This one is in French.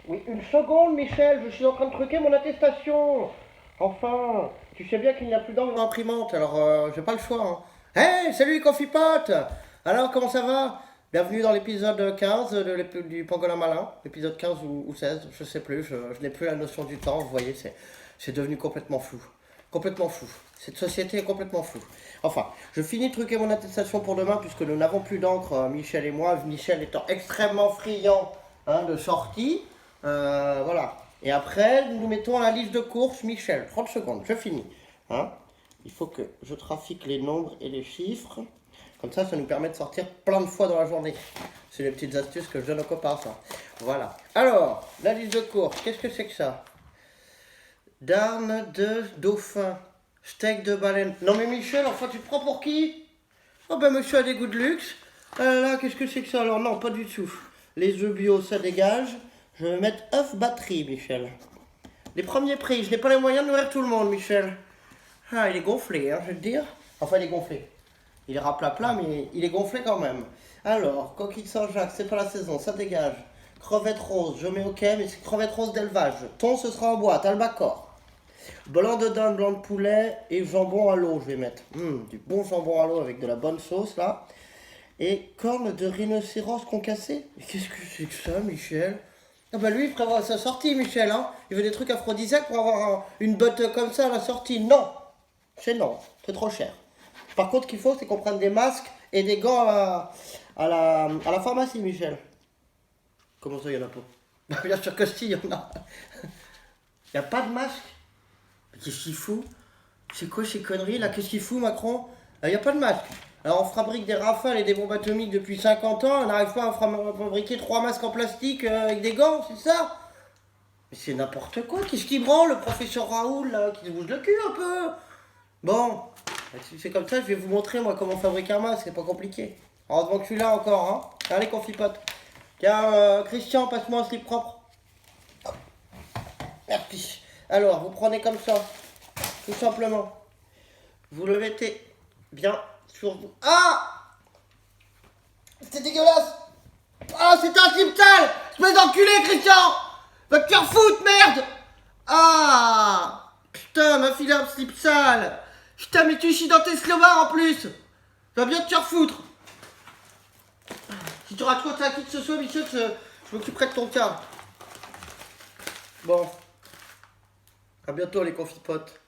Oui, une seconde, Michel, je suis en train de truquer mon attestation. Enfin, tu sais bien qu'il n'y a plus d'encre dans l'imprimante, alors j'ai pas le choix. Hein. Hey, salut Coffee Pot. Alors, comment ça va? Bienvenue dans l'épisode 15 du Pangolin Malin, épisode 15 ou 16, je sais plus, je n'ai plus la notion du temps, vous voyez, c'est devenu complètement flou. Complètement fou. Cette société est complètement floue. Enfin, je finis de truquer mon attestation pour demain puisque nous n'avons plus d'encre, Michel et moi. Michel étant extrêmement friand de sortie. Voilà. Et après, nous nous mettons à la liste de courses. Michel, 30 secondes, je finis. Hein. Il faut que je trafique les nombres et les chiffres. Comme ça nous permet de sortir plein de fois dans la journée. C'est les petites astuces que je donne aux copains, ça. Voilà. Alors, la liste de courses, qu'est-ce que c'est que ça? Darne de dauphin. Steak de baleine. Non mais Michel, enfin tu te prends pour qui? Oh ben monsieur a des goûts de luxe. Là, qu'est-ce que c'est que ça? Alors non, pas du tout. Les œufs bio, ça dégage. Je vais mettre œuf batterie, Michel. Les premiers prix, je n'ai pas les moyens de nourrir tout le monde, Michel. Ah, il est gonflé, hein, je vais te dire. Enfin, il est gonflé. Il est rapla-pla, mais il est gonflé quand même. Alors, coquille de Saint-Jacques, c'est pas la saison, ça dégage. Crevette rose, je mets ok, mais c'est crevette rose d'élevage. Thon, ce sera en boîte, albacor. Blanc de dinde, blanc de poulet et jambon à l'eau, je vais mettre. Du bon jambon à l'eau avec de la bonne sauce, là. Et corne de rhinocéros concassé. Mais qu'est-ce que c'est que ça, Michel? Ah bah lui, il prévoit sa sortie, Michel, hein. Il veut des trucs aphrodisiaques pour avoir une botte comme ça à la sortie. Non, c'est trop cher. Par contre, ce qu'il faut, c'est qu'on prenne des masques et des gants à la pharmacie, Michel. Comment ça, il y en a pas? Bah bien sûr que si, il y en a. Il n'y a pas de masque? Mais qu'est-ce qu'il fout? C'est quoi ces conneries là? Qu'est-ce qu'il fout Macron? Il n'y a pas de masque. Alors on fabrique des rafales et des bombes atomiques depuis 50 ans, on n'arrive pas à fabriquer 3 masques en plastique avec des gants, c'est ça? Mais c'est n'importe quoi, qu'est-ce qui branle le professeur Raoul là, qui se bouge le cul un peu? Bon, si c'est comme ça, je vais vous montrer moi comment fabriquer un masque, c'est pas compliqué. Heureusement que je suis là encore, hein. Allez, confipote. Tiens, Christian, passe-moi un slip propre. Merci. Alors, vous prenez comme ça, tout simplement. Vous le mettez bien sur vous. Ah! C'est dégueulasse! Ah, c'est un slip sale! Espèce d'enculé, Christian! Va te faire foutre, merde! Ah! Putain, m'a filé un slip sale! Putain, mais tu chies dans tes slobards en plus! Va bien te faire foutre! Si tu rates quoi à qui que ce soit, Michel, je m'occuperai de ton cas. Bon. À bientôt, les confipotes.